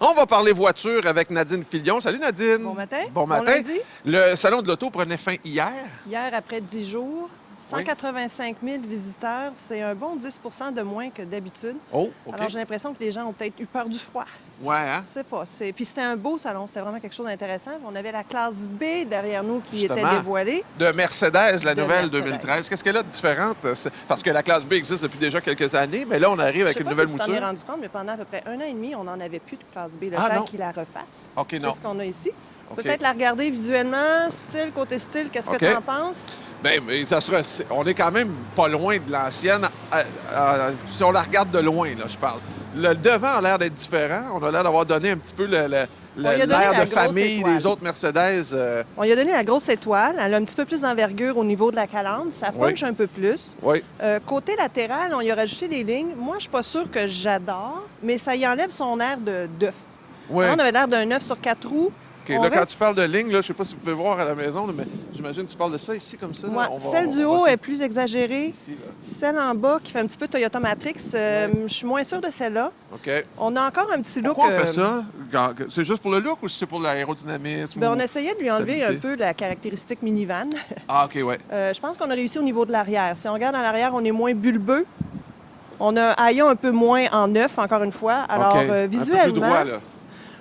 On va parler voiture avec Nadine Filion. Salut Nadine. Bon matin. Bon matin. lundi. Le salon de l'auto prenait fin hier. Hier, après 10 jours, 185 000 visiteurs. C'est un bon 10 de moins que d'habitude. Oh, OK. Alors, j'ai l'impression que les gens ont peut-être eu peur du froid. Ouais, hein? Je sais pas. Puis c'était un beau salon. C'était vraiment quelque chose d'intéressant. On avait la classe B derrière nous qui était Justement. dévoilée. De Mercedes, la De nouvelle Mercedes. 2013. Qu'est-ce qu'elle a de différente? Parce que la classe B existe depuis déjà quelques années, mais là, on arrive Je avec sais une pas nouvelle si tu t'en es mouture. rendu compte, mais pendant à peu près 1 an et demi, on n'en avait plus de classe B. Le Ah, temps non. qu'ils la refassent. OK, C'est non. ce qu'on a ici. OK. Peut-être la regarder visuellement, côté style, qu'est-ce OK. que tu en penses? Bien, mais ça sera... On est quand même pas loin de l'ancienne. Si on la regarde de loin, là, je parle. Le devant a l'air d'être différent. On a l'air d'avoir donné un petit peu lui a donné l'air la de grosse famille étoile. des autres Mercedes. On lui a donné la grosse étoile. Elle a un petit peu plus d'envergure au niveau de la calandre. Ça Oui. punch un peu plus. Oui. Côté latéral, on y a rajouté des lignes. Moi, je suis pas sûre que j'adore, mais ça y enlève son air d'œuf. Oui. Avant, on avait l'air d'un œuf sur 4 roues. OK, On là, quand reste- tu parles de ligne, là, je sais pas si vous pouvez voir à la maison, là, mais j'imagine que tu parles de ça ici, comme ça. là. Ouais, On va- celle du on va haut se- est plus exagérée. Ici, là. Celle en bas, qui fait un petit peu Toyota Matrix, je suis moins sûre de celle-là. OK. On a encore un petit look. Pourquoi on fait ça? C'est juste pour le look ou c'est pour l'aérodynamisme? Ben, ou- on essayait de lui enlever un stabilité? peu la caractéristique minivan. Ah, OK, ouais. Je pense qu'on a réussi au niveau de l'arrière. Si on regarde à l'arrière, on est moins bulbeux. On a un haillon un peu moins en neuf, encore une fois. Alors, OK. visuellement, Un peu plus droit, là.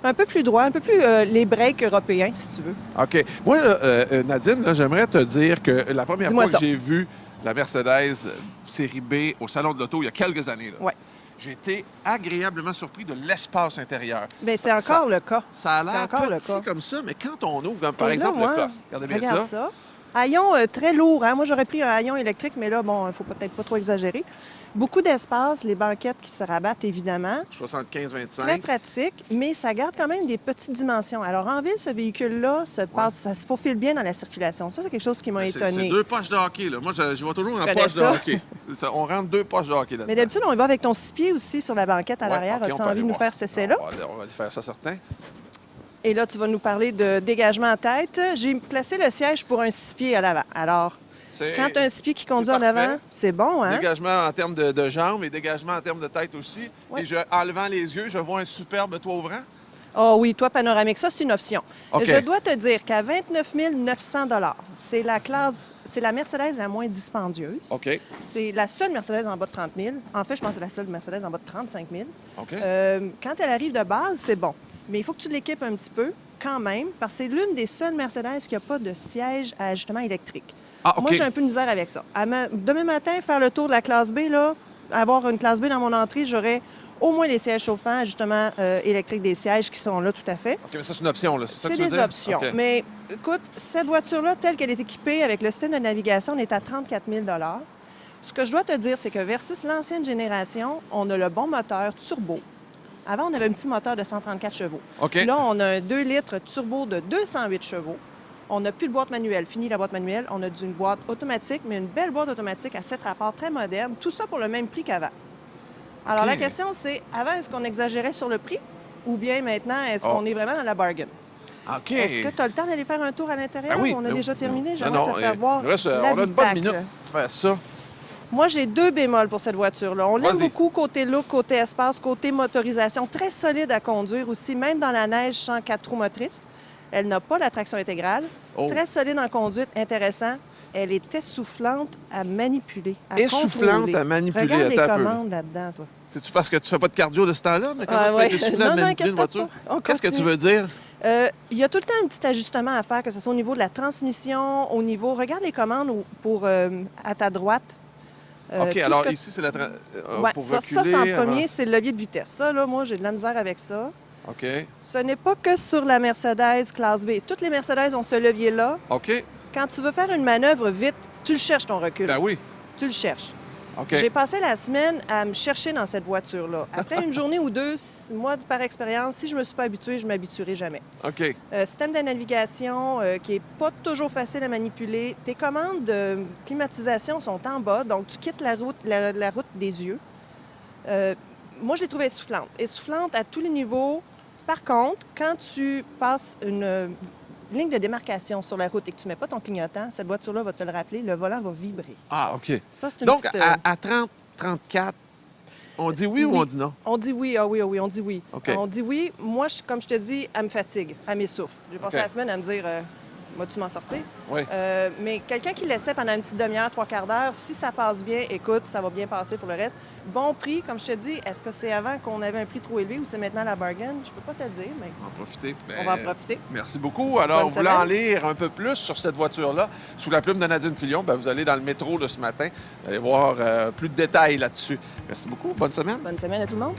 un peu plus droit, un peu plus les breaks européens, si tu veux. OK. Moi, là, Nadine, là, j'aimerais te dire que la première Dis-moi fois que ça. j'ai vu la Mercedes série B au Salon de l'Auto, il y a quelques années, là, Ouais. j'ai été agréablement surpris de l'espace intérieur. Bien, c'est encore le cas. Ça a C'est l'air encore le petit cas. comme ça, mais quand on ouvre, comme par Et là, exemple moi, le coffre, regardez bien Regarde ça. ça. Haillon très lourd. Hein? Moi, j'aurais pris un haillon électrique, mais là, bon, il ne faut peut-être pas trop exagérer. Beaucoup d'espace, les banquettes qui se rabattent, évidemment. 75-25. Très pratique, mais ça garde quand même des petites dimensions. Alors, en ville, ce véhicule-là ça se faufile bien dans la circulation. Ça, c'est quelque chose qui m'a C'est étonné. 2 poches de hockey. Là. Moi, je vais toujours Tu en connais poche de ça? hockey. On rentre 2 poches de hockey là-dedans. Mais d'habitude, on y va avec ton 6 pieds aussi sur la banquette à Ouais, l'arrière. OK, on As-tu peut envie aller de nous voir. faire cet essai-là? On va aller faire ça, certain. Et là, tu vas nous parler de dégagement en tête. J'ai placé le siège pour un 6 pieds à l'avant. Alors, quand tu as un 6 pieds qui conduit en parfait. avant, c'est bon, hein? Dégagement en termes de jambes et dégagement en termes de tête aussi. Ouais. Et en levant les yeux, je vois un superbe toit ouvrant. Oh oui, toi, panoramique, ça, c'est une option. OK. Je dois te dire qu'à 29 900 c'est la Mercedes la moins dispendieuse. OK. C'est la seule Mercedes en bas de 30 000. En fait, je pense que c'est la seule Mercedes en bas de 35 000. OK. Quand elle arrive de base, c'est bon. Mais il faut que tu l'équipes un petit peu, quand même, parce que c'est l'une des seules Mercedes qui n'a pas de siège à ajustement électrique. Ah, OK. Moi, j'ai un peu de misère avec ça. Demain matin, faire le tour de la classe B, là, avoir une classe B dans mon entrée, j'aurais au moins les sièges chauffants, ajustement électrique des sièges qui sont là tout à fait. OK, mais ça, c'est une option, là. ça que C'est tu veux des dire? options. OK. Mais écoute, cette voiture-là, telle qu'elle est équipée avec le système de navigation, on est à 34 000 Ce que je dois te dire, c'est que versus l'ancienne génération, on a le bon moteur turbo. Avant, on avait un petit moteur de 134 chevaux. OK. Là, on a un 2 litres turbo de 208 chevaux. On n'a plus de boîte manuelle. Fini la boîte manuelle. On a une boîte automatique, mais une belle boîte automatique à 7 rapports, très moderne. Tout ça pour le même prix qu'avant. Alors, OK. la question, c'est, avant, est-ce qu'on exagérait sur le prix? Ou bien maintenant, est-ce Oh. qu'on est vraiment dans la bargain? OK. Est-ce que tu as le temps d'aller faire un tour à l'intérieur? Ben oui, On a ben déjà oui. terminé. Non, J'aimerais non, te faire voir il reste, la on a une bonne Vitac. minute pour faire ça. Moi, j'ai 2 bémols pour cette voiture-là. On l'aime Vas-y. beaucoup côté look, côté espace, côté motorisation. Très solide à conduire aussi, même dans la neige sans 4 roues motrices. Elle n'a pas la traction intégrale. Oh. Très solide en conduite, intéressant. Elle est essoufflante à manipuler, à Essoufflante contrôler. à manipuler. Regarde les Attends un peu. commandes là-dedans, toi. C'est-tu parce que tu fais pas de cardio de ce temps-là? Mais comment Ah, tu ouais. peux être essoufflant Non, de non, manipuler une inquiète-toi voiture? pas. On Qu'est-ce que tu continue. veux dire? Il y a tout le temps un petit ajustement à faire, que ce soit au niveau de la transmission, au niveau... Regarde les commandes pour à ta droite. OK, tout ce alors que- ici, c'est la... Ouais, pour ça, reculer, c'est en premier, avancer. c'est le levier de vitesse. Ça, là, moi, j'ai de la misère avec ça. OK. Ce n'est pas que sur la Mercedes classe B. Toutes les Mercedes ont ce levier-là. OK. Quand tu veux faire une manœuvre vite, tu le cherches, ton recul. Ben oui. Tu le cherches. OK. J'ai passé la semaine à me chercher dans cette voiture-là. Après une journée ou deux, moi, par expérience, si je me suis pas habituée, je m'habituerai jamais. OK. Système de navigation qui est pas toujours facile à manipuler. Tes commandes de climatisation sont en bas, donc tu quittes la route, la route des yeux. Moi, je l'ai trouvée essoufflante. Essoufflante à tous les niveaux. Par contre, quand tu passes une ligne de démarcation sur la route et que tu ne mets pas ton clignotant, cette voiture-là va te le rappeler, le volant va vibrer. Ah, OK. Ça, c'est une Donc, petite... à 30, 34, On dit oui, ou Oui. on dit non? On dit oui, ah oui, ah oui, on dit oui. OK. On dit oui. Moi, comme je te dis, elle me fatigue, elle m'essouffle. J'ai passé OK. la semaine à me dire, vas-tu m'en sortir? Oui. Mais quelqu'un qui laissait pendant une petite demi-heure, 3/4 d'heure, si ça passe bien, écoute, ça va bien passer pour le reste. Bon prix, comme je te dis, est-ce que c'est avant qu'on avait un prix trop élevé ou c'est maintenant la bargain? Je peux pas te le dire, mais On va en profiter. on va en profiter. Merci beaucoup. Alors, Bonne vous voulez en semaine. lire un peu plus sur cette voiture-là, sous la plume de Nadine Filion, ben, vous allez dans le métro de ce matin. Vous allez voir plus de détails là-dessus. Merci beaucoup. Bonne semaine. Bonne semaine à tout le monde.